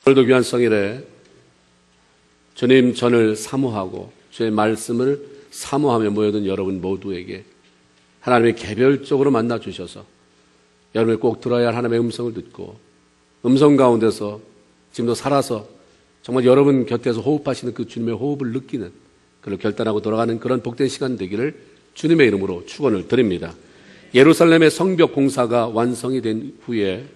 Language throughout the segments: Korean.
오늘도 귀한 성일에 주님 전을 사모하고 주의 말씀을 사모하며 모여든 여러분 모두에게 하나님의 개별적으로 만나 주셔서 여러분이 꼭 들어야 할 하나님의 음성을 듣고 음성 가운데서 지금도 살아서 정말 여러분 곁에서 호흡하시는 그 주님의 호흡을 느끼는, 그걸 결단하고 돌아가는 그런 복된 시간 되기를 주님의 이름으로 축원을 드립니다. 예루살렘의 성벽 공사가 완성이 된 후에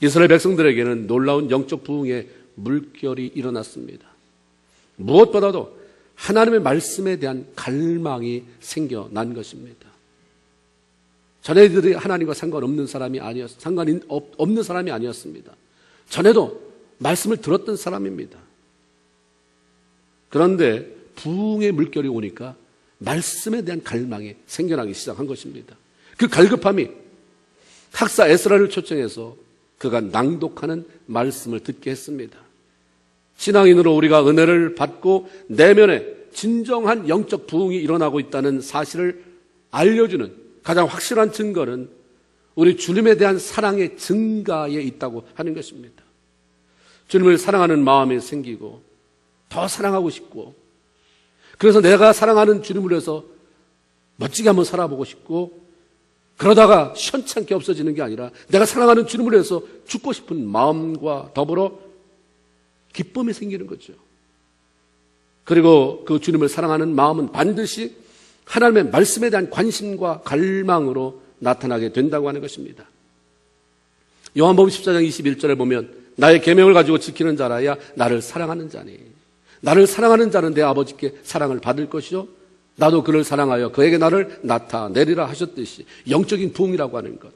이스라엘 백성들에게는 놀라운 영적 부흥의 물결이 일어났습니다. 무엇보다도 하나님의 말씀에 대한 갈망이 생겨난 것입니다. 전에들이 하나님과 상관없는 사람이 없는 사람이 아니었습니다. 전에도 말씀을 들었던 사람입니다. 그런데 부흥의 물결이 오니까 말씀에 대한 갈망이 생겨나기 시작한 것입니다. 그 갈급함이 학사 에스라를 초청해서 그가 낭독하는 말씀을 듣게 했습니다. 신앙인으로 우리가 은혜를 받고 내면에 진정한 영적 부흥이 일어나고 있다는 사실을 알려주는 가장 확실한 증거는 우리 주님에 대한 사랑의 증가에 있다고 하는 것입니다. 주님을 사랑하는 마음이 생기고 더 사랑하고 싶고, 그래서 내가 사랑하는 주님을 위해서 멋지게 한번 살아보고 싶고, 그러다가 시원찮게 없어지는 게 아니라 내가 사랑하는 주님을 위해서 죽고 싶은 마음과 더불어 기쁨이 생기는 거죠. 그리고 그 주님을 사랑하는 마음은 반드시 하나님의 말씀에 대한 관심과 갈망으로 나타나게 된다고 하는 것입니다. 요한복음 14장 21절에 보면 나의 계명을 가지고 지키는 자라야 나를 사랑하는 자니, 나를 사랑하는 자는 내 아버지께 사랑을 받을 것이요 나도 그를 사랑하여 그에게 나를 나타내리라 하셨듯이 영적인 부흥이라고 하는 것,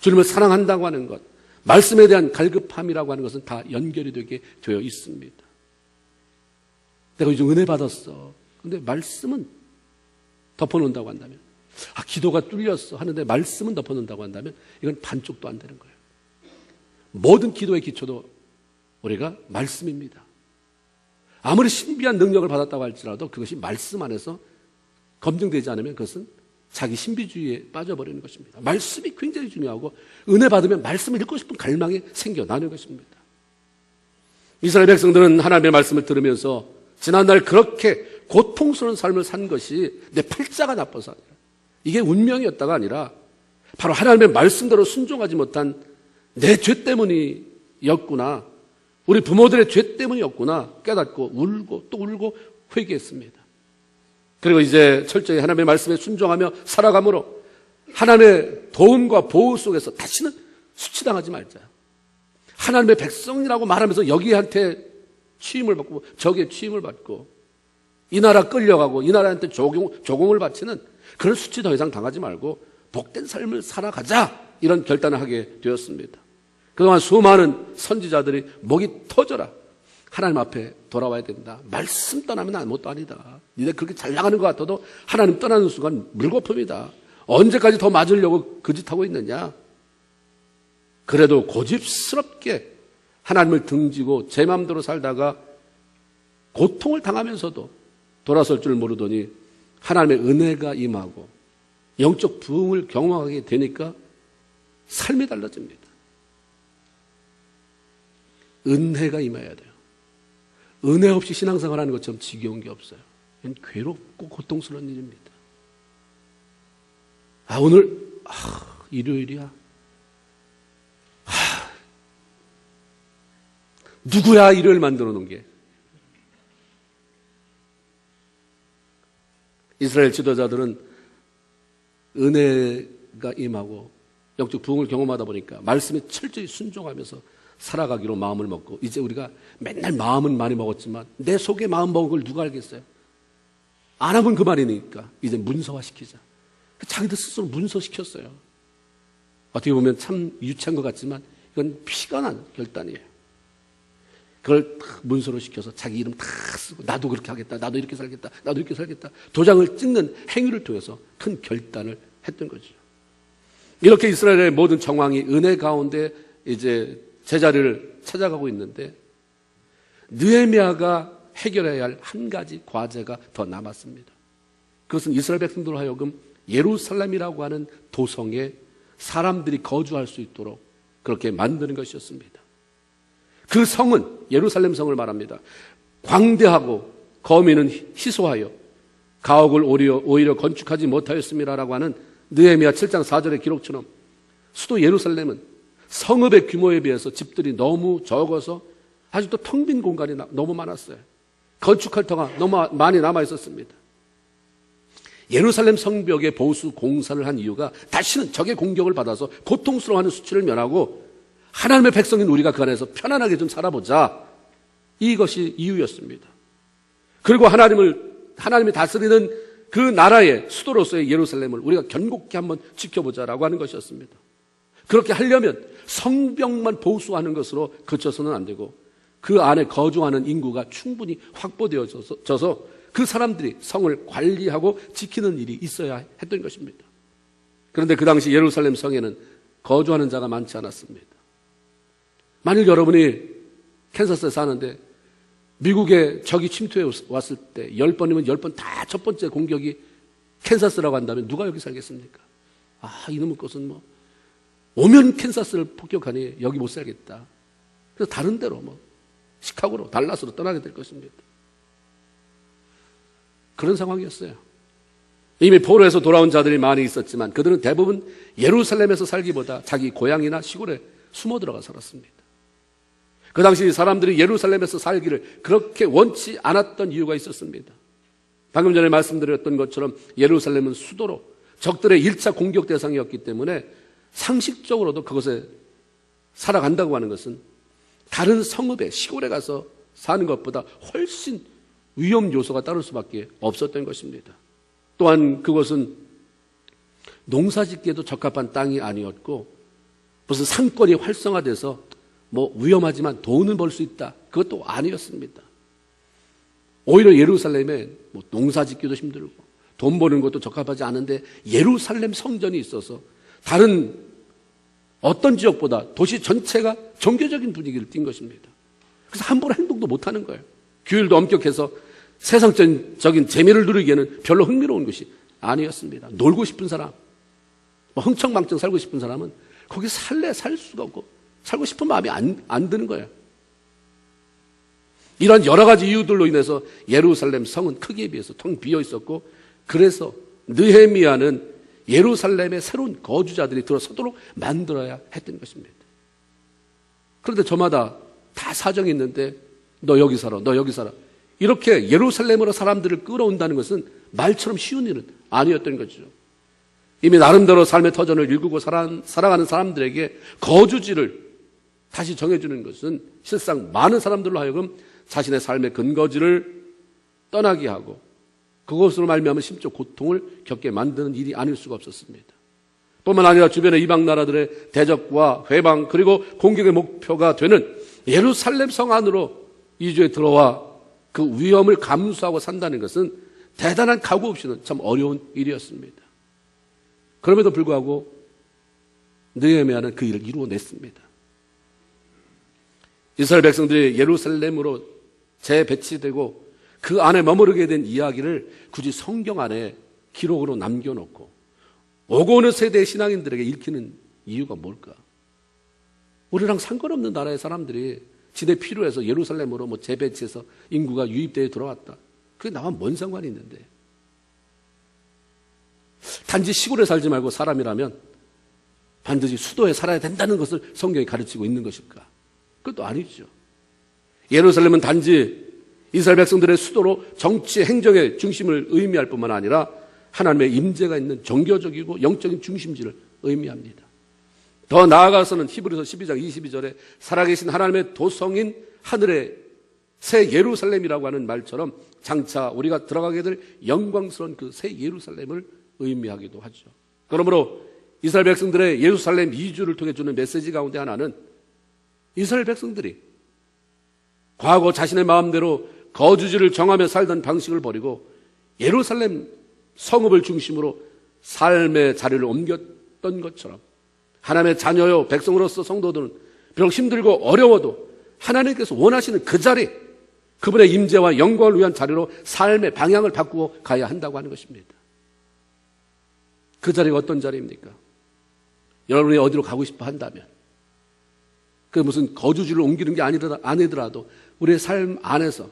주님을 사랑한다고 하는 것, 말씀에 대한 갈급함이라고 하는 것은 다 연결이 되게 되어 있습니다. 내가 요즘 은혜 받았어. 근데 말씀은 덮어놓는다고 한다면, 기도가 뚫렸어 하는데 말씀은 덮어놓는다고 한다면 이건 반쪽도 안 되는 거예요. 모든 기도의 기초도 우리가 말씀입니다. 아무리 신비한 능력을 받았다고 할지라도 그것이 말씀 안에서 검증되지 않으면 그것은 자기 신비주의에 빠져버리는 것입니다. 말씀이 굉장히 중요하고 은혜 받으면 말씀을 읽고 싶은 갈망이 생겨나는 것입니다. 이스라엘 백성들은 하나님의 말씀을 들으면서 지난날 그렇게 고통스러운 삶을 산 것이 내 팔자가 나빠서 아니라, 이게 운명이었다가 아니라 바로 하나님의 말씀대로 순종하지 못한 내 죄 때문이었구나, 우리 부모들의 죄 때문이었구나 깨닫고 울고 또 울고 회개했습니다. 그리고 이제 철저히 하나님의 말씀에 순종하며 살아감으로 하나님의 도움과 보호 속에서 다시는 수치당하지 말자. 하나님의 백성이라고 말하면서 여기한테 취임을 받고 저기에 취임을 받고 이 나라 끌려가고 이 나라한테 조공을 바치는 그런 수치 더 이상 당하지 말고 복된 삶을 살아가자, 이런 결단을 하게 되었습니다. 그동안 수많은 선지자들이 목이 터져라, 하나님 앞에 돌아와야 된다, 말씀 떠나면 아무것도 아니다, 니네 그렇게 잘 나가는 것 같아도 하나님 떠나는 순간 물거품이다, 언제까지 더 맞으려고 그 짓 하고 있느냐, 그래도 고집스럽게 하나님을 등지고 제 마음대로 살다가 고통을 당하면서도 돌아설 줄 모르더니 하나님의 은혜가 임하고 영적 부흥을 경험하게 되니까 삶이 달라집니다. 은혜가 임해야 돼요. 은혜 없이 신앙생활하는 것처럼 지겨운 게 없어요. 이건 괴롭고 고통스러운 일입니다. 오늘 일요일이야. 누구야 일요일 만들어 놓은 게. 이스라엘 지도자들은 은혜가 임하고 영적 부흥을 경험하다 보니까 말씀에 철저히 순종하면서 살아가기로 마음을 먹고, 이제 우리가 맨날 마음은 많이 먹었지만 내 속에 마음 먹은 걸 누가 알겠어요? 안 하면 그만이니까 이제 문서화시키자. 자기들 스스로 문서시켰어요. 어떻게 보면 참 유치한 것 같지만 이건 피가 난 결단이에요. 그걸 문서로 시켜서 자기 이름 다 쓰고 나도 그렇게 하겠다, 나도 이렇게 살겠다, 나도 이렇게 살겠다, 도장을 찍는 행위를 통해서 큰 결단을 했던 거죠. 이렇게 이스라엘의 모든 정황이 은혜 가운데 이제 제자리를 찾아가고 있는데 느헤미야가 해결해야 할 한 가지 과제가 더 남았습니다. 그것은 이스라엘 백성들로 하여금 예루살렘이라고 하는 도성에 사람들이 거주할 수 있도록 그렇게 만드는 것이었습니다. 그 성은 예루살렘 성을 말합니다. 광대하고 거민은 희소하여 가옥을 오히려 건축하지 못하였음이라라고 하는 느헤미야 7장 4절의 기록처럼 수도 예루살렘은 성읍의 규모에 비해서 집들이 너무 적어서 아직도 텅 빈 공간이 너무 많았어요. 건축할 터가 너무 많이 남아 있었습니다. 예루살렘 성벽의 보수 공사를 한 이유가 다시는 적의 공격을 받아서 고통스러워하는 수치를 면하고 하나님의 백성인 우리가 그 안에서 편안하게 좀 살아보자, 이것이 이유였습니다. 그리고 하나님이 다스리는 그 나라의 수도로서의 예루살렘을 우리가 견고히 한번 지켜보자라고 하는 것이었습니다. 그렇게 하려면 성벽만 보수하는 것으로 그쳐서는 안 되고 그 안에 거주하는 인구가 충분히 확보되어져서 그 사람들이 성을 관리하고 지키는 일이 있어야 했던 것입니다. 그런데 그 당시 예루살렘 성에는 거주하는 자가 많지 않았습니다. 만일 여러분이 캔사스에 사는데 미국에 적이 침투해 왔을 때 10번이면 10번 다 첫 번째 공격이 캔사스라고 한다면 누가 여기 살겠습니까? 이놈의 것은 오면 캔사스를 폭격하니 여기 못 살겠다. 그래서 다른 데로 시카고로, 달라스로 떠나게 될 것입니다. 그런 상황이었어요. 이미 포로에서 돌아온 자들이 많이 있었지만 그들은 대부분 예루살렘에서 살기보다 자기 고향이나 시골에 숨어 들어가 살았습니다. 그 당시 사람들이 예루살렘에서 살기를 그렇게 원치 않았던 이유가 있었습니다. 방금 전에 말씀드렸던 것처럼 예루살렘은 수도로 적들의 1차 공격 대상이었기 때문에 상식적으로도 그것에 살아간다고 하는 것은 다른 성읍에, 시골에 가서 사는 것보다 훨씬 위험 요소가 따를 수밖에 없었던 것입니다. 또한 그것은 농사짓기에도 적합한 땅이 아니었고 무슨 상권이 활성화돼서 위험하지만 돈은 벌 수 있다, 그것도 아니었습니다. 오히려 예루살렘에 농사짓기도 힘들고 돈 버는 것도 적합하지 않은데 예루살렘 성전이 있어서 다른 어떤 지역보다 도시 전체가 종교적인 분위기를 띈 것입니다. 그래서 함부로 행동도 못하는 거예요. 규율도 엄격해서 세상적인 재미를 누리기에는 별로 흥미로운 것이 아니었습니다. 놀고 싶은 사람, 흥청망청 살고 싶은 사람은 거기 살 수가 없고 살고 싶은 마음이 안 드는 거예요. 이런 여러 가지 이유들로 인해서 예루살렘 성은 크기에 비해서 텅 비어 있었고 그래서 느헤미야는 예루살렘에 새로운 거주자들이 들어서도록 만들어야 했던 것입니다. 그런데 저마다 다 사정이 있는데 너 여기 살아, 너 여기 살아, 이렇게 예루살렘으로 사람들을 끌어온다는 것은 말처럼 쉬운 일은 아니었던 거죠. 이미 나름대로 삶의 터전을 일구고 살아가는 사람들에게 거주지를 다시 정해주는 것은 실상 많은 사람들로 하여금 자신의 삶의 근거지를 떠나게 하고 그것으로 말미암아 심적 고통을 겪게 만드는 일이 아닐 수가 없었습니다. 뿐만 아니라 주변의 이방 나라들의 대적과 회방 그리고 공격의 목표가 되는 예루살렘 성 안으로 이주에 들어와 그 위험을 감수하고 산다는 것은 대단한 각오 없이는 참 어려운 일이었습니다. 그럼에도 불구하고 느헤미야는 그 일을 이루어냈습니다. 이스라엘 백성들이 예루살렘으로 재배치되고 그 안에 머무르게 된 이야기를 굳이 성경 안에 기록으로 남겨놓고 오고 오는 세대의 신앙인들에게 읽히는 이유가 뭘까? 우리랑 상관없는 나라의 사람들이 지대 필요해서 예루살렘으로 재배치해서 인구가 유입되어 들어왔다. 그게 나와 뭔 상관이 있는데? 단지 시골에 살지 말고 사람이라면 반드시 수도에 살아야 된다는 것을 성경이 가르치고 있는 것일까? 그것도 아니죠. 예루살렘은 단지 이스라엘 백성들의 수도로 정치, 행정의 중심을 의미할 뿐만 아니라 하나님의 임재가 있는 종교적이고 영적인 중심지를 의미합니다. 더 나아가서는 히브리서 12장 22절에 살아계신 하나님의 도성인 하늘의 새 예루살렘이라고 하는 말처럼 장차 우리가 들어가게 될 영광스러운 그 새 예루살렘을 의미하기도 하죠. 그러므로 이스라엘 백성들의 예루살렘 이주를 통해 주는 메시지 가운데 하나는 이스라엘 백성들이 과거 자신의 마음대로 거주지를 정하며 살던 방식을 버리고 예루살렘 성읍을 중심으로 삶의 자리를 옮겼던 것처럼 하나님의 자녀요 백성으로서 성도들은 비록 힘들고 어려워도 하나님께서 원하시는 그 자리, 그분의 임재와 영광을 위한 자리로 삶의 방향을 바꾸어 가야 한다고 하는 것입니다. 그 자리가 어떤 자리입니까? 여러분이 어디로 가고 싶어 한다면 그 무슨 거주지를 옮기는 게 아니더라도 우리의 삶 안에서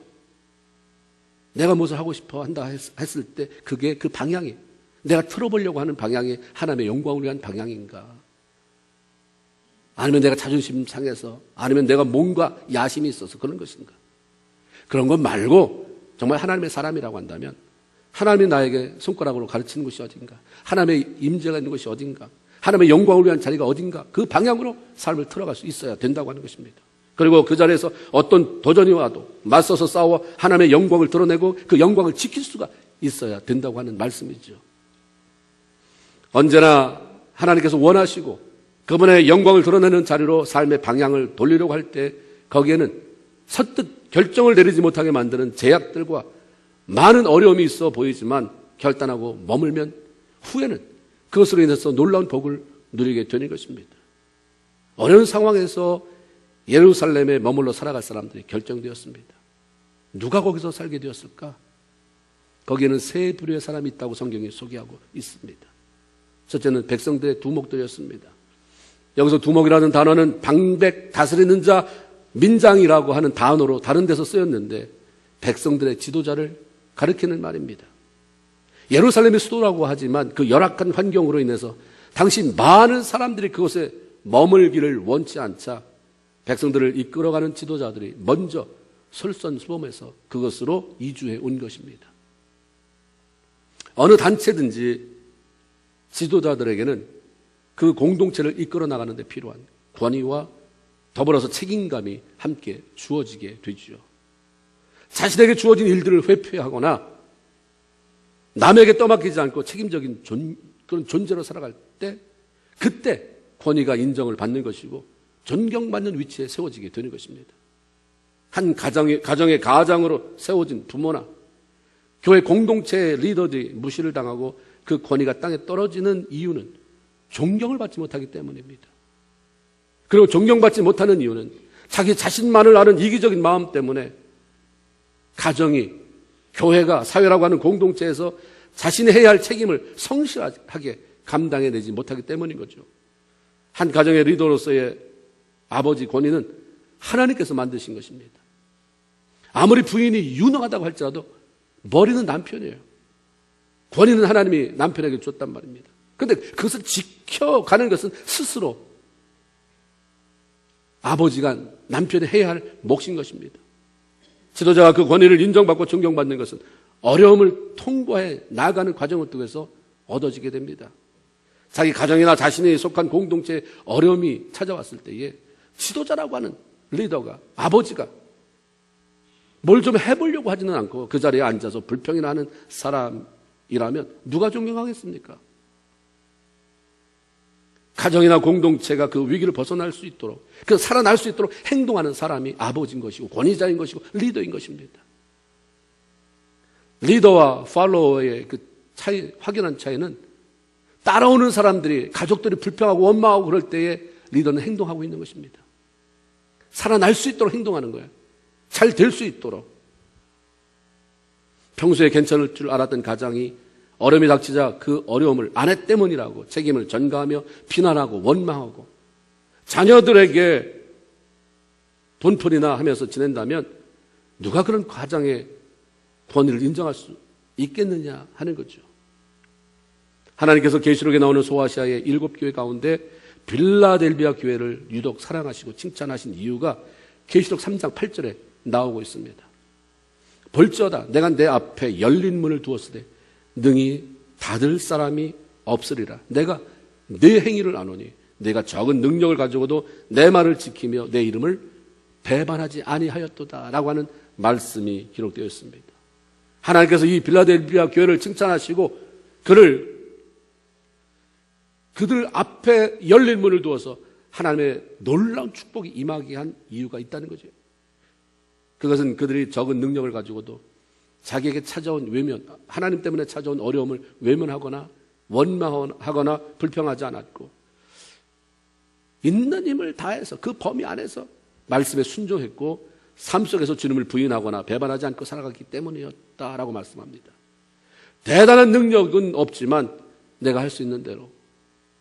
내가 무엇을 하고 싶어 한다 했을 때 그게 그 방향이 내가 틀어보려고 하는 방향이 하나님의 영광을 위한 방향인가? 아니면 내가 자존심 상해서, 아니면 내가 뭔가 야심이 있어서 그런 것인가? 그런 것 말고 정말 하나님의 사람이라고 한다면 하나님이 나에게 손가락으로 가르치는 것이 어딘가? 하나님의 임재가 있는 것이 어딘가? 하나님의 영광을 위한 자리가 어딘가? 그 방향으로 삶을 틀어갈 수 있어야 된다고 하는 것입니다. 그리고 그 자리에서 어떤 도전이 와도 맞서서 싸워 하나님의 영광을 드러내고 그 영광을 지킬 수가 있어야 된다고 하는 말씀이죠. 언제나 하나님께서 원하시고 그분의 영광을 드러내는 자리로 삶의 방향을 돌리려고 할 때 거기에는 선뜻 결정을 내리지 못하게 만드는 제약들과 많은 어려움이 있어 보이지만 결단하고 머물면 후에는 그것으로 인해서 놀라운 복을 누리게 되는 것입니다. 어려운 상황에서 예루살렘에 머물러 살아갈 사람들이 결정되었습니다. 누가 거기서 살게 되었을까? 거기에는 세 부류의 사람이 있다고 성경이 소개하고 있습니다. 첫째는 백성들의 두목들이었습니다. 여기서 두목이라는 단어는 방백, 다스리는 자, 민장이라고 하는 단어로 다른 데서 쓰였는데 백성들의 지도자를 가리키는 말입니다. 예루살렘의 수도라고 하지만 그 열악한 환경으로 인해서 당시 많은 사람들이 그곳에 머물기를 원치 않자 백성들을 이끌어가는 지도자들이 먼저 솔선수범해서 그것으로 이주해 온 것입니다. 어느 단체든지 지도자들에게는 그 공동체를 이끌어 나가는 데 필요한 권위와 더불어서 책임감이 함께 주어지게 되죠. 자신에게 주어진 일들을 회피하거나 남에게 떠맡기지 않고 책임적인 그런 존재로 살아갈 때 그때 권위가 인정을 받는 것이고 존경받는 위치에 세워지게 되는 것입니다. 한 가정의 가장으로 세워진 부모나 교회 공동체의 리더들이 무시를 당하고 그 권위가 땅에 떨어지는 이유는 존경을 받지 못하기 때문입니다. 그리고 존경받지 못하는 이유는 자기 자신만을 아는 이기적인 마음 때문에 가정이, 교회가, 사회라고 하는 공동체에서 자신이 해야 할 책임을 성실하게 감당해내지 못하기 때문인 거죠. 한 가정의 리더로서의 아버지 권위는 하나님께서 만드신 것입니다. 아무리 부인이 유능하다고 할지라도 머리는 남편이에요. 권위는 하나님이 남편에게 줬단 말입니다. 그런데 그것을 지켜가는 것은 스스로 아버지가 남편이 해야 할 몫인 것입니다. 지도자가 그 권위를 인정받고 존경받는 것은 어려움을 통과해 나아가는 과정을 통해서 얻어지게 됩니다. 자기 가정이나 자신이 속한 공동체에 어려움이 찾아왔을 때에 지도자라고 하는 리더가, 아버지가 뭘 좀 해보려고 하지는 않고 그 자리에 앉아서 불평이나 하는 사람이라면 누가 존경하겠습니까? 가정이나 공동체가 그 위기를 벗어날 수 있도록, 그 살아날 수 있도록 행동하는 사람이 아버지인 것이고 권위자인 것이고 리더인 것입니다. 리더와 팔로워의 그 차이, 확연한 차이는 따라오는 사람들이, 가족들이 불평하고 원망하고 그럴 때에 리더는 행동하고 있는 것입니다. 살아날 수 있도록 행동하는 거예요. 잘 될 수 있도록. 평소에 괜찮을 줄 알았던 가장이 어려움이 닥치자 그 어려움을 아내 때문이라고 책임을 전가하며 비난하고 원망하고 자녀들에게 돈풀이나 하면서 지낸다면 누가 그런 가장의 권위를 인정할 수 있겠느냐 하는 거죠. 하나님께서 계시록에 나오는 소아시아의 7교회 가운데 빌라델비아 교회를 유독 사랑하시고 칭찬하신 이유가 계시록 3장 8절에 나오고 있습니다. 볼지어다 내가 내 앞에 열린 문을 두었으되 능히 닫을 사람이 없으리라. 내가 네 행위를 아노니 내가 적은 능력을 가지고도 내 말을 지키며 내 이름을 배반하지 아니하였도다 라고 하는 말씀이 기록되어 있습니다. 하나님께서 이 빌라델비아 교회를 칭찬하시고 그들 앞에 열린 문을 두어서 하나님의 놀라운 축복이 임하게 한 이유가 있다는 거죠. 그것은 그들이 적은 능력을 가지고도 자기에게 찾아온 외면, 하나님 때문에 찾아온 어려움을 외면하거나 원망하거나 불평하지 않았고 있는 힘을 다해서 그 범위 안에서 말씀에 순종했고 삶 속에서 주님을 부인하거나 배반하지 않고 살아갔기 때문이었다라고 말씀합니다. 대단한 능력은 없지만 내가 할 수 있는 대로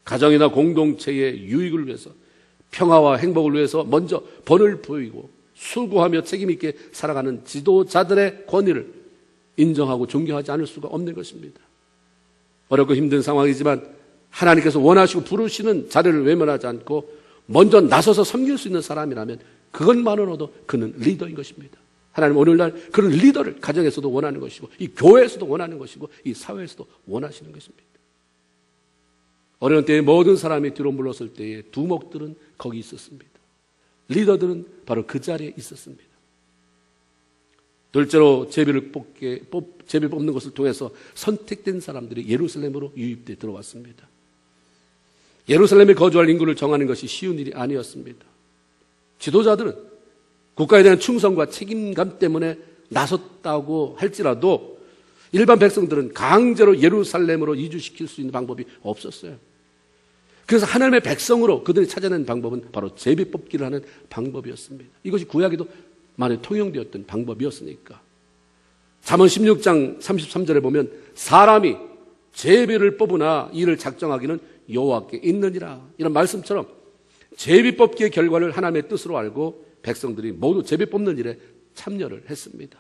가정이나 공동체의 유익을 위해서 평화와 행복을 위해서 먼저 본을 보이고 수고하며 책임있게 살아가는 지도자들의 권위를 인정하고 존경하지 않을 수가 없는 것입니다. 어렵고 힘든 상황이지만 하나님께서 원하시고 부르시는 자리를 외면하지 않고 먼저 나서서 섬길 수 있는 사람이라면 그것만으로도 그는 리더인 것입니다. 하나님 오늘날 그런 리더를 가정에서도 원하는 것이고 이 교회에서도 원하는 것이고 이 사회에서도 원하시는 것입니다. 어려운 때에 모든 사람이 뒤로 물렀을 때에 두목들은 거기 있었습니다. 리더들은 바로 그 자리에 있었습니다. 둘째로 제비를 뽑는 것을 통해서 선택된 사람들이 예루살렘으로 유입돼 들어왔습니다. 예루살렘에 거주할 인구를 정하는 것이 쉬운 일이 아니었습니다. 지도자들은 국가에 대한 충성과 책임감 때문에 나섰다고 할지라도 일반 백성들은 강제로 예루살렘으로 이주시킬 수 있는 방법이 없었어요. 그래서 하나님의 백성으로 그들이 찾아낸 방법은 바로 제비 뽑기를 하는 방법이었습니다. 이것이 구약에도 많이 통용되었던 방법이었으니까. 잠언 16장 33절에 보면 사람이 제비를 뽑으나 이를 작정하기는 여호와께 있느니라. 이런 말씀처럼 제비 뽑기의 결과를 하나님의 뜻으로 알고 백성들이 모두 제비 뽑는 일에 참여를 했습니다.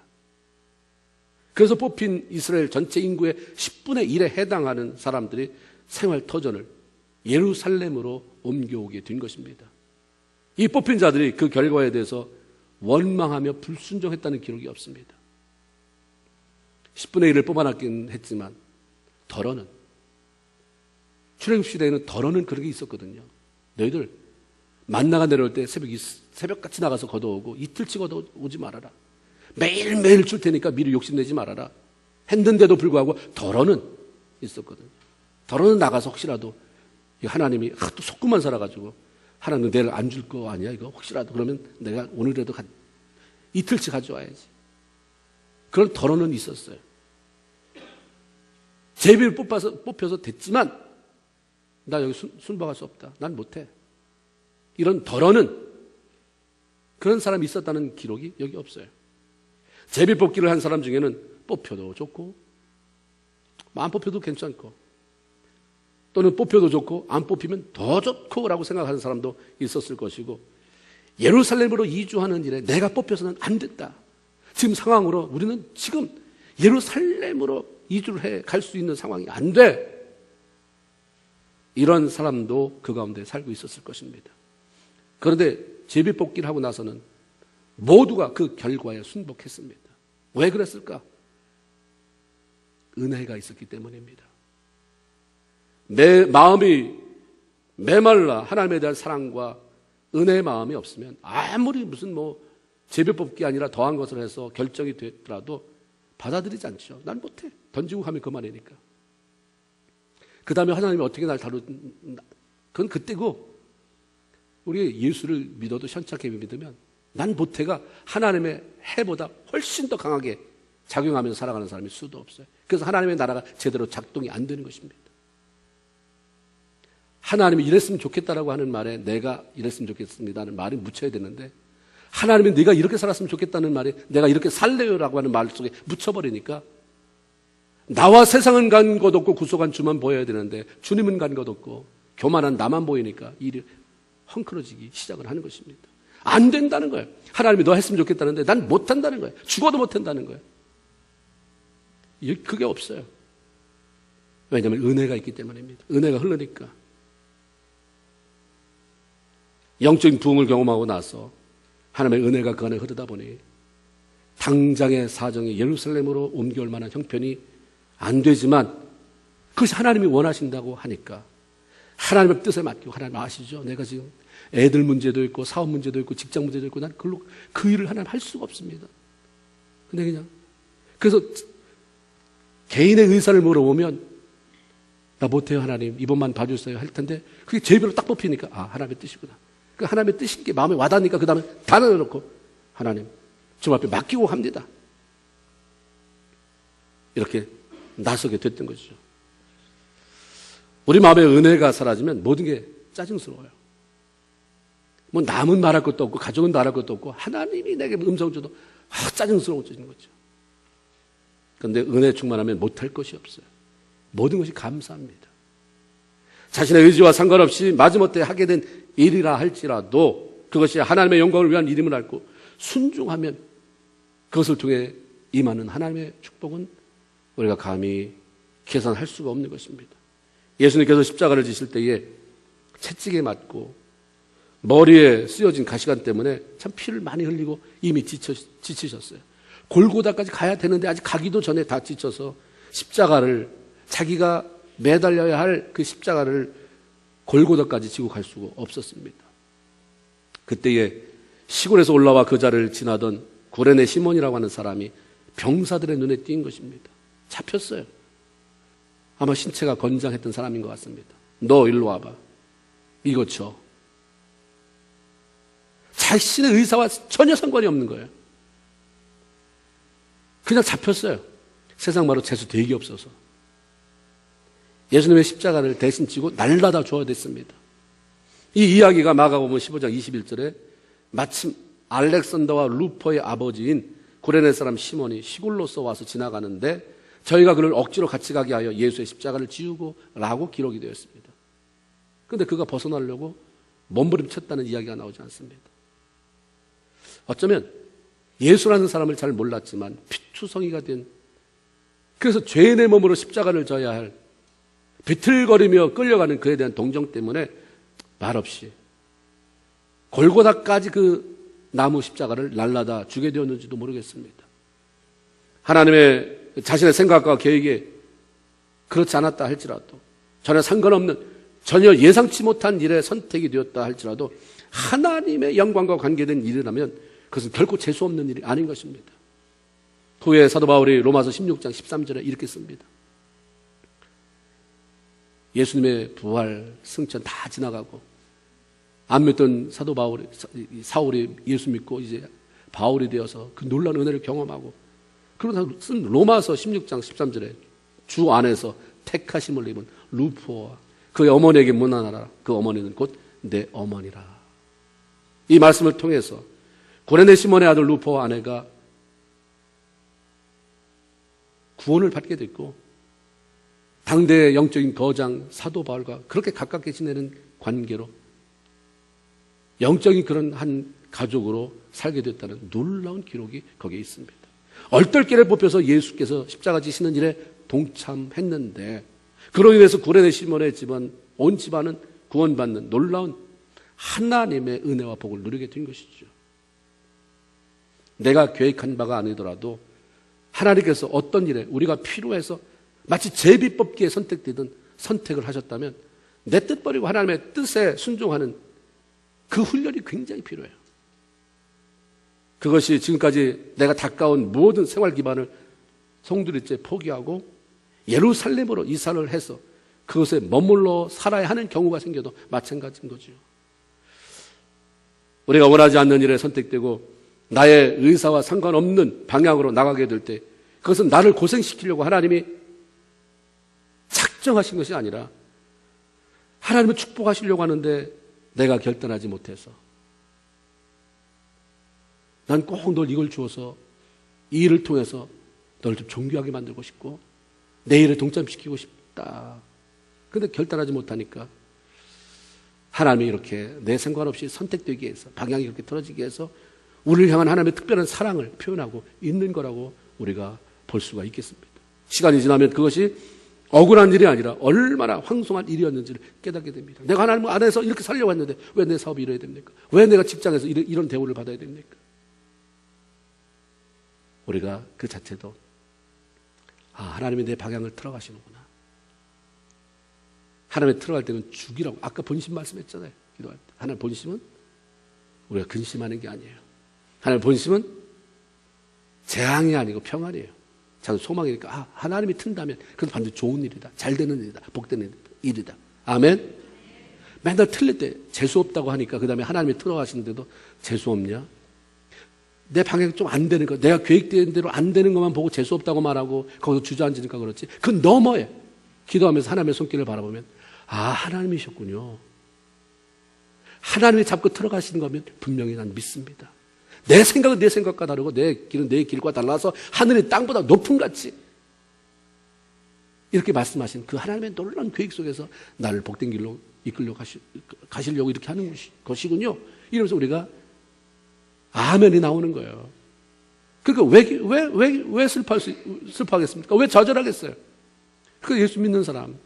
그래서 뽑힌 이스라엘 전체 인구의 10분의 1에 해당하는 사람들이 생활 터전을 예루살렘으로 옮겨오게 된 것입니다. 이 뽑힌 자들이 그 결과에 대해서 원망하며 불순종했다는 기록이 없습니다. 10분의 1을 뽑아놨긴 했지만 덜어는 출애굽 시대에는 덜어는 그런 게 있었거든요. 너희들 만나가 내려올 때 새벽같이 나가서 걷어오고 이틀치 걷어오지 말아라. 매일매일 줄 테니까 미리 욕심내지 말아라. 했는데도 불구하고 덜어는 있었거든요. 덜어는 나가서 혹시라도 하나님이 또 속구만 살아가지고 하나님 내일 안 줄 거 아니야 이거 혹시라도 그러면 내가 오늘이라도 이틀치 가져와야지. 그런 덜어는 있었어요. 제비를 뽑혀서 됐지만 나 여기 순박할 수 없다. 난 못해. 이런 덜어는 그런 사람이 있었다는 기록이 여기 없어요. 제비 뽑기를 한 사람 중에는 뽑혀도 좋고 안 뽑혀도 괜찮고 또는 뽑혀도 좋고 안 뽑히면 더 좋고 라고 생각하는 사람도 있었을 것이고 예루살렘으로 이주하는 일에 내가 뽑혀서는 안 됐다. 지금 상황으로 우리는 지금 예루살렘으로 이주를 해 갈 수 있는 상황이 안 돼. 이런 사람도 그 가운데 살고 있었을 것입니다. 그런데 제비 뽑기를 하고 나서는 모두가 그 결과에 순복했습니다. 왜 그랬을까? 은혜가 있었기 때문입니다. 내 마음이 메말라 하나님에 대한 사랑과 은혜의 마음이 없으면 아무리 무슨 제비 뽑기 아니라 더한 것을 해서 결정이 됐더라도 받아들이지 않죠. 난 못해. 던지고 가면 그만이니까. 그 다음에 하나님이 어떻게 날 그건 그때고 우리 예수를 믿어도 현착하게 믿으면 난 못해가 하나님의 해보다 훨씬 더 강하게 작용하면서 살아가는 사람이 수도 없어요. 그래서 하나님의 나라가 제대로 작동이 안 되는 것입니다. 하나님이 이랬으면 좋겠다라고 하는 말에 내가 이랬으면 좋겠습니다는 말이 묻혀야 되는데 하나님이 네가 이렇게 살았으면 좋겠다는 말에 내가 이렇게 살래요라고 하는 말 속에 묻혀버리니까 나와 세상은 간 것 없고 구속한 주만 보여야 되는데 주님은 간 것 없고 교만한 나만 보이니까 일이 헝클어지기 시작을 하는 것입니다. 안 된다는 거예요. 하나님이 너 했으면 좋겠다는데 난 못한다는 거예요. 죽어도 못한다는 거예요. 그게 없어요. 왜냐하면 은혜가 있기 때문입니다. 은혜가 흐르니까. 영적인 부흥을 경험하고 나서 하나님의 은혜가 그 안에 흐르다 보니 당장의 사정이 예루살렘으로 옮겨올 만한 형편이 안 되지만 그것이 하나님이 원하신다고 하니까 하나님의 뜻에 맡기고 하나님 아시죠? 내가 지금 애들 문제도 있고 사업 문제도 있고 직장 문제도 있고 난 그 일을 하나님 할 수가 없습니다. 근데 그냥 그래서 개인의 의사를 물어보면 나 못해요 하나님 이번만 봐주세요 할 텐데 그게 제비로 딱 뽑히니까 하나님의 뜻이구나. 그 하나님의 뜻인 게 마음에 와닿으니까 그 다음에 다 내려놓고 하나님 주 앞에 맡기고 합니다. 이렇게 나서게 됐던 것이죠. 우리 마음에 은혜가 사라지면 모든 게 짜증스러워요. 남은 말할 것도 없고 가족은 말할 것도 없고 하나님이 내게 음성을 줘도 짜증스러워지는 거죠. 그런데 은혜 충만하면 못할 것이 없어요. 모든 것이 감사합니다. 자신의 의지와 상관없이 마지못해 하게 된 일이라 할지라도 그것이 하나님의 영광을 위한 일임을 알고 순종하면 그것을 통해 임하는 하나님의 축복은 우리가 감히 계산할 수가 없는 것입니다. 예수님께서 십자가를 지실 때에 채찍에 맞고 머리에 쓰여진 가시관 때문에 참 피를 많이 흘리고 이미 지치셨어요. 골고다까지 가야 되는데 아직 가기도 전에 다 지쳐서 십자가를, 자기가 매달려야 할 그 십자가를 골고다까지 지고 갈 수가 없었습니다. 그때에 시골에서 올라와 그 자를 지나던 구레네 시몬이라고 하는 사람이 병사들의 눈에 띈 것입니다. 잡혔어요. 아마 신체가 건장했던 사람인 것 같습니다. 너 일로 와봐. 이거 줘. 자신의 의사와 전혀 상관이 없는 거예요. 그냥 잡혔어요. 세상 말로 재수 되게 없어서. 예수님의 십자가를 대신 지고 날라다 줘야 됐습니다. 이 이야기가 마가복음 15장 21절에 마침 알렉산더와 루포의 아버지인 구레네 사람 시몬이 시골로서 와서 지나가는데 저희가 그를 억지로 같이 가게 하여 예수의 십자가를 지우고 라고 기록이 되어 있습니다. 그런데 그가 벗어나려고 몸부림쳤다는 이야기가 나오지 않습니다. 어쩌면 예수라는 사람을 잘 몰랐지만 피투성이가 된, 그래서 죄인의 몸으로 십자가를 져야 할, 비틀거리며 끌려가는 그에 대한 동정 때문에 말없이 골고다까지 그 나무 십자가를 날라다 주게 되었는지도 모르겠습니다. 하나님의 자신의 생각과 계획에 그렇지 않았다 할지라도, 전혀 상관없는, 전혀 예상치 못한 일에 선택이 되었다 할지라도 하나님의 영광과 관계된 일이라면 그것은 결코 재수 없는 일이 아닌 것입니다. 후에 사도 바울이 로마서 16장 13절에 이렇게 씁니다. 예수님의 부활, 승천 다 지나가고 안 믿던 사도 바울이, 사울이 예수 믿고 이제 바울이 되어서 그 놀라운 은혜를 경험하고, 그러다 쓴 로마서 16장 13절에 주 안에서 택하심을 입은 루포와 그의 어머니에게 문안하라. 그 어머니는 곧 내 어머니라. 이 말씀을 통해서 구레네 시몬의 아들 루포와 아내가 구원을 받게 됐고, 당대의 영적인 거장 사도 바울과 그렇게 가깝게 지내는 관계로 영적인 그런 한 가족으로 살게 됐다는 놀라운 기록이 거기에 있습니다. 얼떨결에 뽑혀서 예수께서 십자가 지시는 일에 동참했는데, 그로 인해서 구레네 시몬의 집안, 온 집안은 구원받는 놀라운 하나님의 은혜와 복을 누리게 된 것이죠. 내가 계획한 바가 아니더라도 하나님께서 어떤 일에 우리가 필요해서 마치 제비 뽑기에 선택되든 선택을 하셨다면 내 뜻 버리고 하나님의 뜻에 순종하는 그 훈련이 굉장히 필요해요. 그것이 지금까지 내가 닦아온 모든 생활 기반을 송두리째 포기하고 예루살렘으로 이사를 해서 그것에 머물러 살아야 하는 경우가 생겨도 마찬가지인 거죠. 우리가 원하지 않는 일에 선택되고 나의 의사와 상관없는 방향으로 나가게 될 때 그것은 나를 고생시키려고 하나님이 작정하신 것이 아니라 하나님은 축복하시려고 하는데 내가 결단하지 못해서, 난 꼭 널 이걸 주어서 이 일을 통해서 널 좀 존귀하게 만들고 싶고 내 일에 동참시키고 싶다. 그런데 결단하지 못하니까 하나님이 이렇게 내 상관없이 선택되기 위해서, 방향이 이렇게 틀어지기 위해서 우리를 향한 하나님의 특별한 사랑을 표현하고 있는 거라고 우리가 볼 수가 있겠습니다. 시간이 지나면 그것이 억울한 일이 아니라 얼마나 황송한 일이었는지를 깨닫게 됩니다. 내가 하나님 안에서 이렇게 살려고 했는데 왜 내 사업이 이래야 됩니까? 왜 내가 직장에서 이런 대우를 받아야 됩니까? 우리가 그 자체도 하나님이 내 방향을 틀어가시는구나. 하나님이 틀어갈 때는 죽이라고, 아까 본심 말씀했잖아요. 기도할 때. 하나님 본심은 우리가 근심하는 게 아니에요. 하나님 본심은 재앙이 아니고 평안이에요. 자기 소망이니까 하나님이 튼다면 그것도 반드시 좋은 일이다, 잘 되는 일이다, 복되는 일이다. 아멘. 맨날 틀릴 때 재수없다고 하니까 그 다음에 하나님이 틀어가시는데도 재수없냐? 내 방향이 좀 안 되는 거, 내가 계획된 대로 안 되는 것만 보고 재수없다고 말하고 거기서 주저앉으니까 그렇지. 그 너머에 기도하면서 하나님의 손길을 바라보면 하나님이셨군요. 하나님이 잡고 들어가시는 거면 분명히 난 믿습니다. 내 생각은 내 생각과 다르고 내 길은 내 길과 달라서 하늘이 땅보다 높은 같이 이렇게 말씀하신 그 하나님의 놀라운 계획 속에서 나를 복된 길로 이끌려 가시려고 이렇게 하는 것이군요. 이러면서 우리가 아멘이 나오는 거예요. 그러니까 왜 슬퍼하겠습니까? 왜 좌절하겠어요? 그 예수 믿는 사람,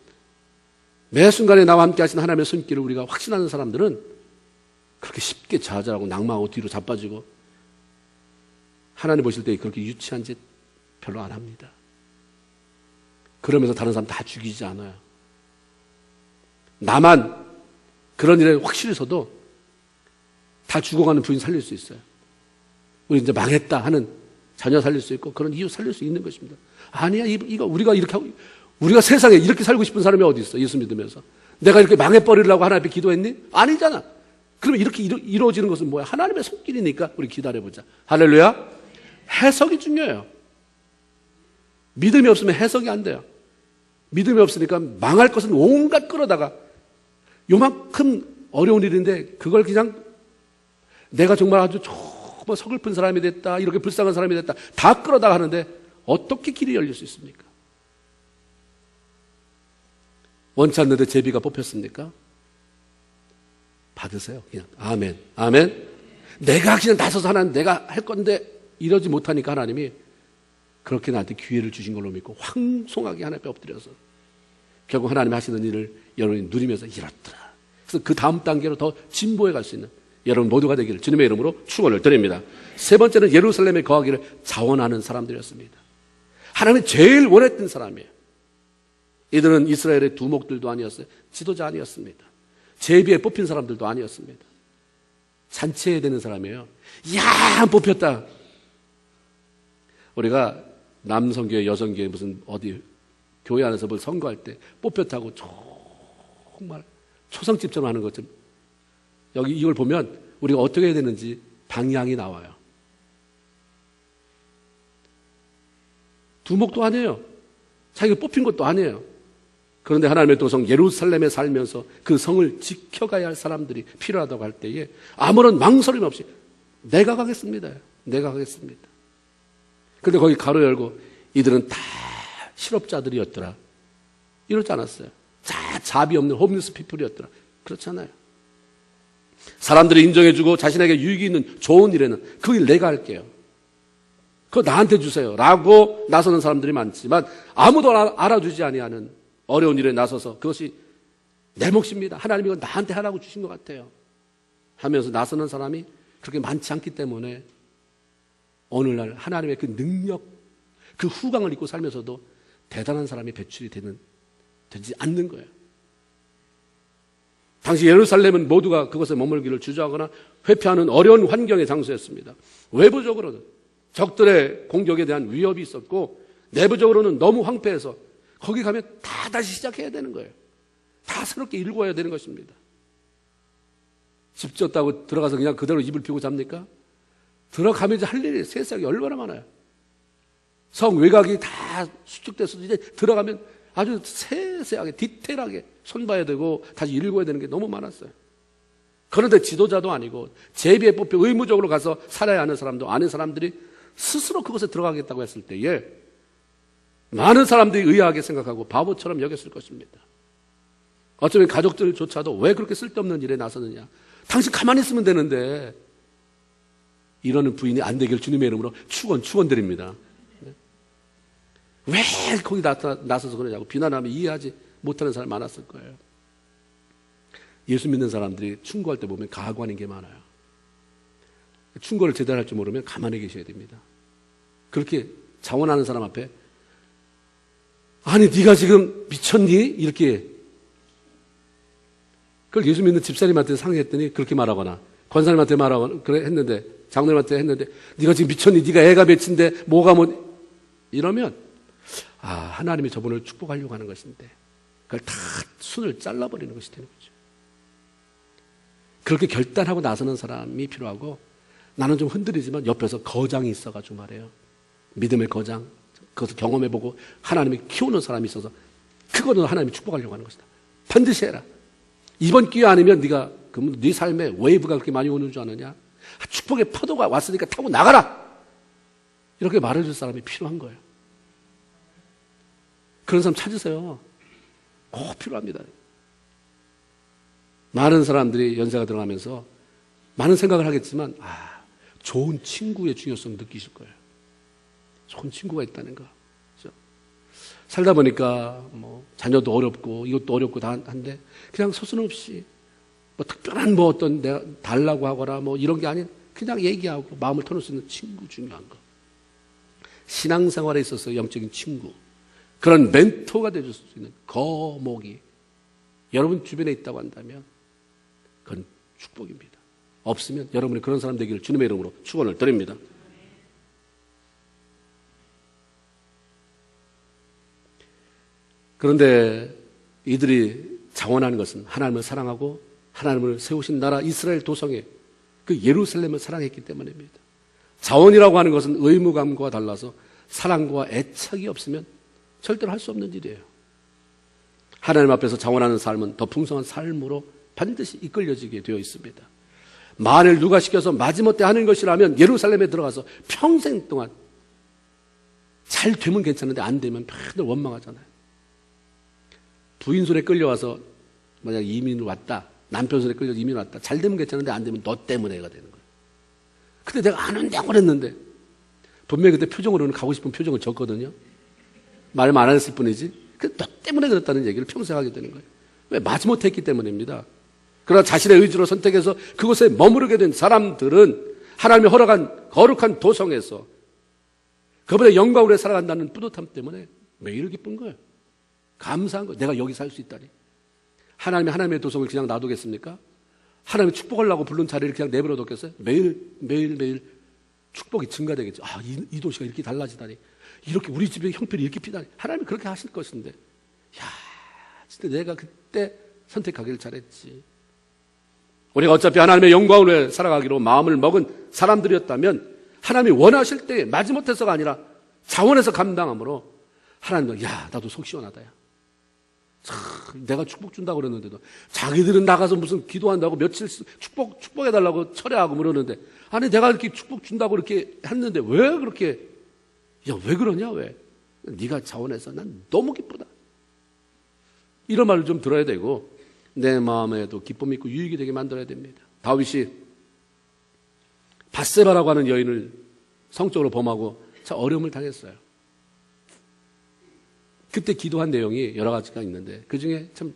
매 순간에 나와 함께 하신 하나님의 손길을 우리가 확신하는 사람들은 그렇게 쉽게 좌절하고 낭망하고 뒤로 자빠지고 하나님 보실 때 그렇게 유치한 짓 별로 안 합니다. 그러면서 다른 사람 다 죽이지 않아요. 나만 그런 일에 확실히 서도 다 죽어가는 부인 살릴 수 있어요. 우리 이제 망했다 하는 자녀 살릴 수 있고 그런 이웃 살릴 수 있는 것입니다. 아니야, 이거 우리가 이렇게 하고, 우리가 세상에 이렇게 살고 싶은 사람이 어디 있어? 예수 믿으면서. 내가 이렇게 망해버리려고 하나님 앞에 기도했니? 아니잖아. 그러면 이렇게 이루어지는 것은 뭐야? 하나님의 손길이니까 우리 기다려보자. 할렐루야. 해석이 중요해요. 믿음이 없으면 해석이 안 돼요. 믿음이 없으니까 망할 것은 온갖 끌어다가 요만큼 어려운 일인데 그걸 그냥 내가 정말 아주 정말 서글픈 사람이 됐다, 이렇게 불쌍한 사람이 됐다 다 끌어다가 하는데 어떻게 길이 열릴 수 있습니까? 원치 않는데 제비가 뽑혔습니까? 받으세요. 그냥 아멘, 아멘. 내가 그냥 나서서 하나님 내가 할 건데 이러지 못하니까 하나님이 그렇게 나한테 기회를 주신 걸로 믿고 황송하게 하나님 앞에 엎드려서 결국 하나님이 하시는 일을 여러분이 누리면서 이렇더라. 그래서 그 다음 단계로 더 진보해 갈 수 있는 여러분 모두가 되기를 주님의 이름으로 축원을 드립니다. 세 번째는 예루살렘에 거하기를 자원하는 사람들이었습니다. 하나님이 제일 원했던 사람이에요. 이들은 이스라엘의 두목들도 아니었어요. 지도자 아니었습니다. 제비에 뽑힌 사람들도 아니었습니다. 잔치해야 되는 사람이에요. 야, 뽑혔다. 우리가 남성교회, 여성교회 무슨 어디 교회 안에서 뭘 선거할 때 뽑혔다고 정말 초상집처럼 하는 것처럼 여기 이걸 보면 우리가 어떻게 해야 되는지 방향이 나와요. 두목도 아니에요. 자기가 뽑힌 것도 아니에요. 그런데 하나님의 도성 예루살렘에 살면서 그 성을 지켜가야 할 사람들이 필요하다고 할 때에 아무런 망설임 없이 내가 가겠습니다. 내가 가겠습니다. 그런데 거기 가로 열고 이들은 다 실업자들이었더라. 이러지 않았어요. 자비 없는 홈리스 피플이었더라. 그렇잖아요. 사람들이 인정해주고 자신에게 유익이 있는 좋은 일에는 그 일 내가 할게요. 그거 나한테 주세요. 라고 나서는 사람들이 많지만 아무도 알아주지 아니하는 어려운 일에 나서서 그것이 내 몫입니다. 하나님이 이거 나한테 하라고 주신 것 같아요. 하면서 나서는 사람이 그렇게 많지 않기 때문에 오늘날 하나님의 그 능력, 그 후광을 입고 살면서도 대단한 사람이 배출이 되지 않는 거예요. 당시 예루살렘은 모두가 그것에 머물기를 주저하거나 회피하는 어려운 환경의 장소였습니다. 외부적으로는 적들의 공격에 대한 위협이 있었고 내부적으로는 너무 황폐해서 거기 가면 다 다시 시작해야 되는 거예요. 다 새롭게 일궈야 되는 것입니다. 집 졌다고 들어가서 그냥 그대로 이불 피고 잡니까? 들어가면 이제 할 일이 세상에 얼마나 많아요. 성 외곽이 다 수축돼서 이제 들어가면 아주 세세하게 디테일하게 손봐야 되고 다시 일궈야 되는 게 너무 많았어요. 그런데 지도자도 아니고 제비에 뽑혀 의무적으로 가서 살아야 하는 사람도 아는 사람들이 스스로 그것에 들어가겠다고 했을 때에 많은 사람들이 의아하게 생각하고 바보처럼 여겼을 것입니다. 어쩌면 가족들조차도 왜 그렇게 쓸데없는 일에 나서느냐. 당신 가만히 있으면 되는데 이러는 부인이 안 되길 주님의 이름으로 축원드립니다. 왜 거기 나서서 그러냐고 비난하면 이해하지 못하는 사람이 많았을 거예요. 예수 믿는 사람들이 충고할 때 보면 가관인 게 많아요. 충고를 제대로 할 줄 모르면 가만히 계셔야 됩니다. 그렇게 자원하는 사람 앞에 아니 네가 지금 미쳤니? 이렇게 그걸 예수 믿는 집사님한테 상의했더니 그렇게 말하거나 권사님한테 말하거나 그래 했는데 장로님한테 했는데 네가 지금 미쳤니? 네가 애가 몇인데 뭐가 뭐 이러면 하나님이 저분을 축복하려고 하는 것인데 그걸 다 순을 잘라버리는 것이 되는 거죠. 그렇게 결단하고 나서는 사람이 필요하고 나는 좀 흔들리지만 옆에서 거장이 있어가지고 말해요. 믿음의 거장. 그것을 경험해보고 하나님이 키우는 사람이 있어서 그거는 하나님이 축복하려고 하는 것이다. 반드시 해라. 이번 기회 아니면 네가 그러면 네 삶에 웨이브가 그렇게 많이 오는 줄 아느냐? 축복의 파도가 왔으니까 타고 나가라. 이렇게 말해줄 사람이 필요한 거예요. 그런 사람 찾으세요. 꼭 필요합니다. 많은 사람들이 연세가 들어가면서 많은 생각을 하겠지만 좋은 친구의 중요성을 느끼실 거예요. 좋은 친구가 있다는 거. 그렇죠? 살다 보니까 뭐 자녀도 어렵고 이것도 어렵고 다 한데 그냥 서슴없이 뭐 특별한 뭐 어떤 내가 달라고 하거나 뭐 이런 게 아닌 그냥 얘기하고 마음을 터놓을 수 있는 친구 중요한 거. 신앙생활에 있어서 영적인 친구, 그런 멘토가 되어줄 수 있는 거목이 여러분 주변에 있다고 한다면 그건 축복입니다. 없으면 여러분이 그런 사람 되기를 주님의 이름으로 축원을 드립니다. 그런데 이들이 자원하는 것은 하나님을 사랑하고 하나님을 세우신 나라 이스라엘 도성에 그 예루살렘을 사랑했기 때문입니다. 자원이라고 하는 것은 의무감과 달라서 사랑과 애착이 없으면 절대로 할 수 없는 일이에요. 하나님 앞에서 자원하는 삶은 더 풍성한 삶으로 반드시 이끌려지게 되어 있습니다. 만일 누가 시켜서 마지못해 하는 것이라면 예루살렘에 들어가서 평생 동안 잘 되면 괜찮은데 안 되면 맨날 원망하잖아요. 부인 손에 끌려와서 만약 이민을 왔다, 남편 손에 끌려서 이민 왔다, 잘 되면 괜찮은데 안 되면 너 때문에가 되는 거예요. 근데 내가 안 온다고 그랬는데 분명히 그때 표정으로는 가고 싶은 표정을 줬거든요. 말만 안 했을 뿐이지 너 때문에 그랬다는 얘기를 평생 하게 되는 거예요. 왜? 마지못해 했기 때문입니다. 그러나 자신의 의지로 선택해서 그곳에 머무르게 된 사람들은 하나님이 허락한 거룩한 도성에서 그분의 영광으로 살아간다는 뿌듯함 때문에 매일 기쁜 거예요. 감사한 거예요. 내가 여기 살 수 있다니. 하나님이 하나님의 도성을 그냥 놔두겠습니까? 하나님이 축복하려고 부른 자리를 그냥 내버려 뒀겠어요? 매일 축복이 증가되겠죠. 이 도시가 이렇게 달라지다니. 이렇게 우리 집에 형편이 이렇게 피다니. 하나님이 그렇게 하실 것인데. 진짜 내가 그때 선택하기를 잘했지. 우리가 어차피 하나님의 영광을 살아가기로 마음을 먹은 사람들이었다면 하나님이 원하실 때 마지못해서가 아니라 자원해서 감당함으로 하나님은 나도 속 시원하다. 내가 축복 준다고 그랬는데도 자기들은 나가서 무슨 기도한다고 며칠 축복해달라고 철회하고 그러는데 아니 내가 이렇게 축복 준다고 이렇게 했는데 왜 그렇게 왜 그러냐 왜? 네가 자원해서 난 너무 기쁘다. 이런 말을 좀 들어야 되고 내 마음에도 기쁨이 있고 유익이 되게 만들어야 됩니다. 다윗이 밧세바라고 하는 여인을 성적으로 범하고 참 어려움을 당했어요. 그때 기도한 내용이 여러 가지가 있는데 그중에 참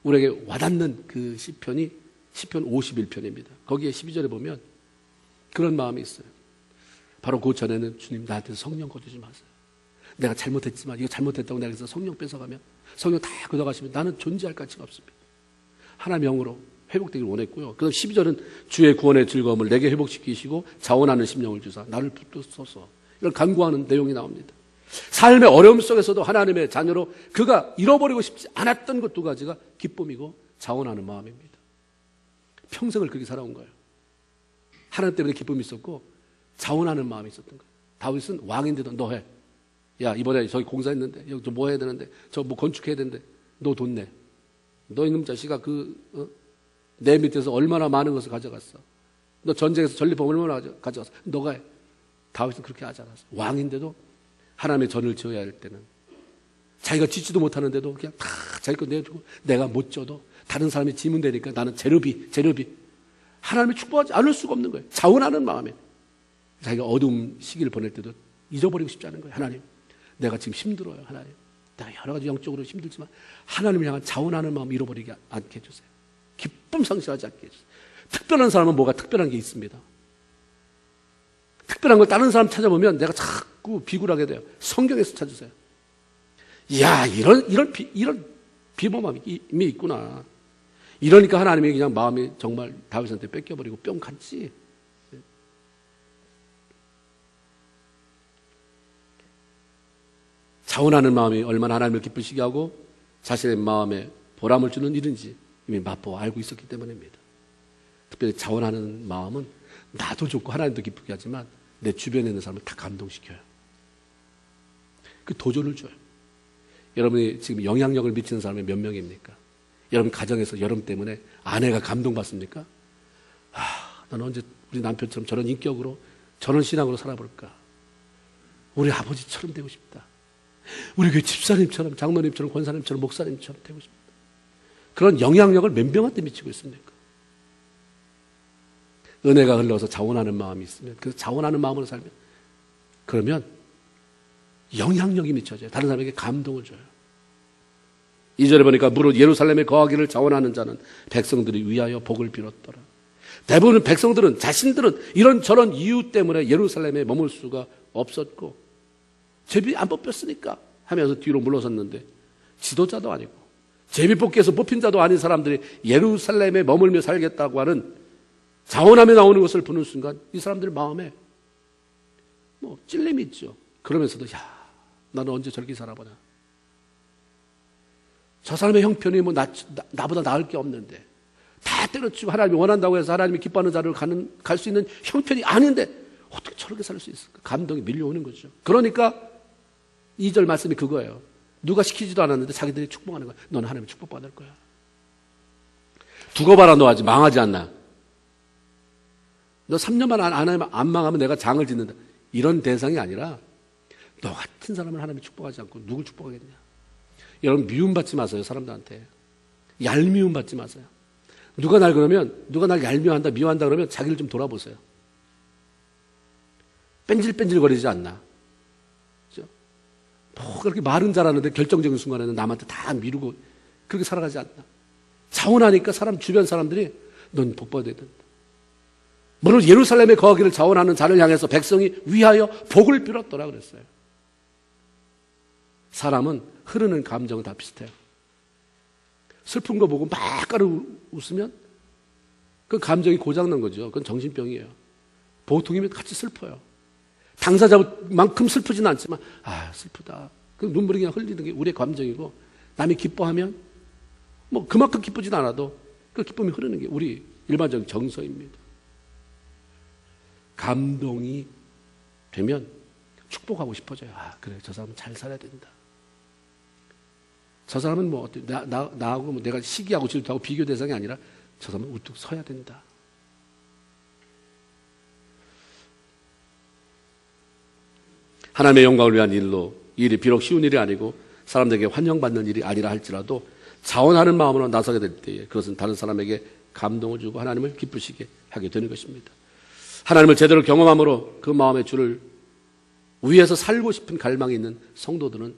우리에게 와닿는 그 시편이 시편 51편입니다. 거기에 12절에 보면 그런 마음이 있어요. 바로 그 전에는 주님 나한테 성령 거두지 마세요. 내가 잘못했지만 이거 잘못했다고 내가 그래서 성령 뺏어가면 성령 다 걷어가시면 나는 존재할 가치가 없습니다. 하나님의 영으로 회복되길 원했고요. 그다음 12절은 주의 구원의 즐거움을 내게 회복시키시고 자원하는 심령을 주사 나를 붙드소서. 이런 간구하는 내용이 나옵니다. 삶의 어려움 속에서도 하나님의 자녀로 그가 잃어버리고 싶지 않았던 것 두 가지가 기쁨이고 자원하는 마음입니다. 평생을 그렇게 살아온 거예요. 하나님 때문에 기쁨이 있었고 자원하는 마음이 있었던 거예요. 다윗은 왕인데도 너 해. 이번에 저기 공사했는데 여기 뭐 해야 되는데 저 뭐 건축해야 되는데 너 돈 내. 너 이놈 자식아 내 밑에서 얼마나 많은 것을 가져갔어. 너 전쟁에서 전리품 얼마나 가져갔어. 너가 해. 다윗은 그렇게 하지 않았어. 왕인데도 하나님의 전을 지어야 할 때는 자기가 짓지도 못하는데도 그냥 다 자기 거 내주고 내가 못 져도 다른 사람이 지면 되니까 나는 재료비 하나님이 축복하지 않을 수가 없는 거예요. 자원하는 마음에 자기가 어두운 시기를 보낼 때도 잊어버리고 싶지 않은 거예요. 하나님 내가 지금 힘들어요. 하나님 내가 여러 가지 영적으로 힘들지만 하나님을 향한 자원하는 마음 잃어버리지 않게 해주세요. 기쁨 상실하지 않게 해주세요. 특별한 사람은 뭐가 특별한 게 있습니다. 특별한 걸 다른 사람 찾아보면 내가 자꾸 비굴하게 돼요. 성경에서 찾으세요. 이런 비범함이 있구나. 이러니까 하나님이 그냥 마음이 정말 다윗한테 뺏겨버리고 뿅 갔지. 자원하는 마음이 얼마나 하나님을 기쁘시게 하고 자신의 마음에 보람을 주는 일인지 이미 맛보아 알고 있었기 때문입니다. 특별히 자원하는 마음은 나도 좋고 하나님도 기쁘게 하지만 내 주변에 있는 사람을 다 감동시켜요. 그 도전을 줘요. 여러분이 지금 영향력을 미치는 사람이 몇 명입니까? 여러분 가정에서 여러분 때문에 아내가 감동받습니까? 나는 언제 우리 남편처럼 저런 인격으로 저런 신앙으로 살아볼까? 우리 아버지처럼 되고 싶다. 우리 교회 집사님처럼 장로님처럼 권사님처럼 목사님처럼 되고 싶다. 그런 영향력을 몇 명한테 미치고 있습니까? 은혜가 흘러서 자원하는 마음이 있으면, 그 자원하는 마음으로 살면, 그러면 영향력이 미쳐져요. 다른 사람에게 감동을 줘요. 2절에 보니까 무릇 예루살렘에 거하기를 자원하는 자는 백성들이 위하여 복을 빌었더라. 대부분 백성들은, 자신들은 이런저런 이유 때문에 예루살렘에 머물 수가 없었고, 제비 안 뽑혔으니까 하면서 뒤로 물러섰는데, 지도자도 아니고 제비 뽑기에서 뽑힌 자도 아닌 사람들이 예루살렘에 머물며 살겠다고 하는 자원하며 나오는 것을 보는 순간 이 사람들 마음에 찔림이 있죠. 그러면서도 나는 언제 저렇게 살아보나. 저 사람의 형편이 나보다 나을 게 없는데, 다 때려치고 하나님이 원한다고 해서 하나님이 기뻐하는 자를 갈 수 있는 형편이 아닌데 어떻게 저렇게 살 수 있을까? 감동이 밀려오는 거죠. 그러니까 2절 말씀이 그거예요. 누가 시키지도 않았는데 자기들이 축복하는 거야. 너는 하나님의 축복받을 거야. 두고 봐라, 너 아직 망하지 않나. 너 3년만 안 망하면 내가 장을 짓는다. 이런 대상이 아니라 너 같은 사람을 하나님이 축복하지 않고 누굴 축복하겠냐. 여러분, 미움받지 마세요. 사람들한테 얄미움 받지 마세요. 누가 날 얄미워한다, 미워한다 그러면 자기를 좀 돌아보세요. 뺀질뺀질거리지 않나. 그렇게 말은 잘하는데 결정적인 순간에는 남한테 다 미루고 그렇게 살아가지 않나. 자원하니까 주변 사람들이 넌 복받아야 된다. 물론 예루살렘에 거하기를 자원하는 자를 향해서 백성이 위하여 복을 빌었더라 그랬어요. 사람은 흐르는 감정은 다 비슷해요. 슬픈 거 보고 막 웃으면 그 감정이 고장난 거죠. 그건 정신병이에요. 보통이면 같이 슬퍼요. 당사자만큼 슬프지는 않지만 슬프다. 그 눈물이 그냥 흘리는 게 우리의 감정이고, 남이 기뻐하면 그만큼 기쁘지도 않아도 그 기쁨이 흐르는 게 우리 일반적인 정서입니다. 감동이 되면 축복하고 싶어져요. 그래, 저 사람은 잘 살아야 된다. 저 사람은 나하고 내가 시기하고 질투하고 비교 대상이 아니라 저 사람은 우뚝 서야 된다. 하나님의 영광을 위한 일이 비록 쉬운 일이 아니고 사람들에게 환영받는 일이 아니라 할지라도 자원하는 마음으로 나서게 될 때에 그것은 다른 사람에게 감동을 주고 하나님을 기쁘시게 하게 되는 것입니다. 하나님을 제대로 경험함으로 그 마음의 주를 위해서 살고 싶은 갈망이 있는 성도들은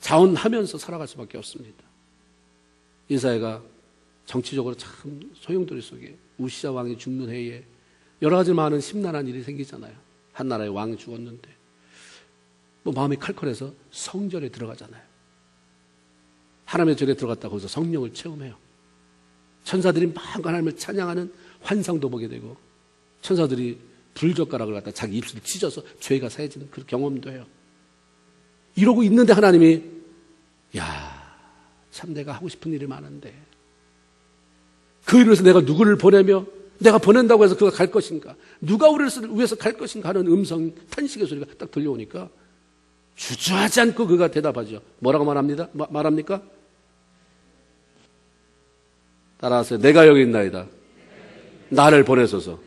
자원하면서 살아갈 수밖에 없습니다. 이사야가 정치적으로 참 소용돌이 속에 우시아 왕이 죽는 해에 여러 가지 많은 심란한 일이 생기잖아요. 한 나라의 왕이 죽었는데 마음이 칼칼해서 성전에 들어가잖아요. 하나님의 절에 들어갔다 거기서 성령을 체험해요. 천사들이 막 하나님을 찬양하는 환상도 보게 되고, 천사들이 불젓가락을 갖다 자기 입술을 찢어서 죄가 사해지는 그 경험도 해요. 이러고 있는데 하나님이 참 내가 하고 싶은 일이 많은데 그 일을 위해서 내가 누구를 보내며 내가 보낸다고 해서 그가 갈 것인가, 누가 우리를 위해서 갈 것인가 하는 음성, 탄식의 소리가 딱 들려오니까 주저하지 않고 그가 대답하죠. 뭐라고 말합니까? 따라하세요. 내가 여기 있나이다. 나를 보내소서.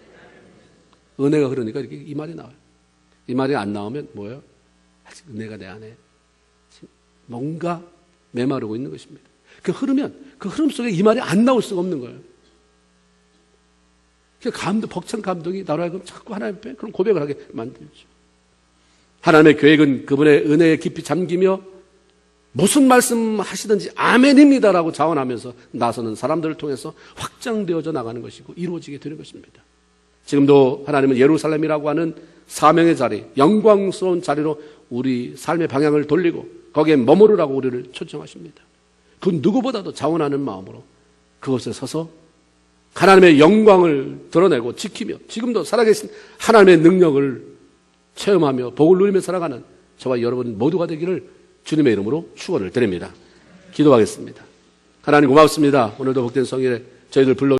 은혜가 흐르니까 이렇게 이 말이 나와요. 이 말이 안 나오면 뭐예요? 아직 은혜가 내 안에 뭔가 메마르고 있는 것입니다. 그 흐름 속에 이 말이 안 나올 수가 없는 거예요. 벅찬 감동이 나로 하여금 자꾸 하나님 앞에 그런 고백을 하게 만들죠. 하나님의 계획은 그분의 은혜에 깊이 잠기며 무슨 말씀 하시든지 아멘입니다라고 자원하면서 나서는 사람들을 통해서 확장되어져 나가는 것이고 이루어지게 되는 것입니다. 지금도 하나님은 예루살렘이라고 하는 사명의 자리, 영광스러운 자리로 우리 삶의 방향을 돌리고 거기에 머무르라고 우리를 초청하십니다. 그 누구보다도 자원하는 마음으로 그것에 서서 하나님의 영광을 드러내고 지키며 지금도 살아계신 하나님의 능력을 체험하며 복을 누리며 살아가는 저와 여러분 모두가 되기를 주님의 이름으로 축원을 드립니다. 기도하겠습니다. 하나님 고맙습니다. 오늘도 복된 성일에 저희들 불러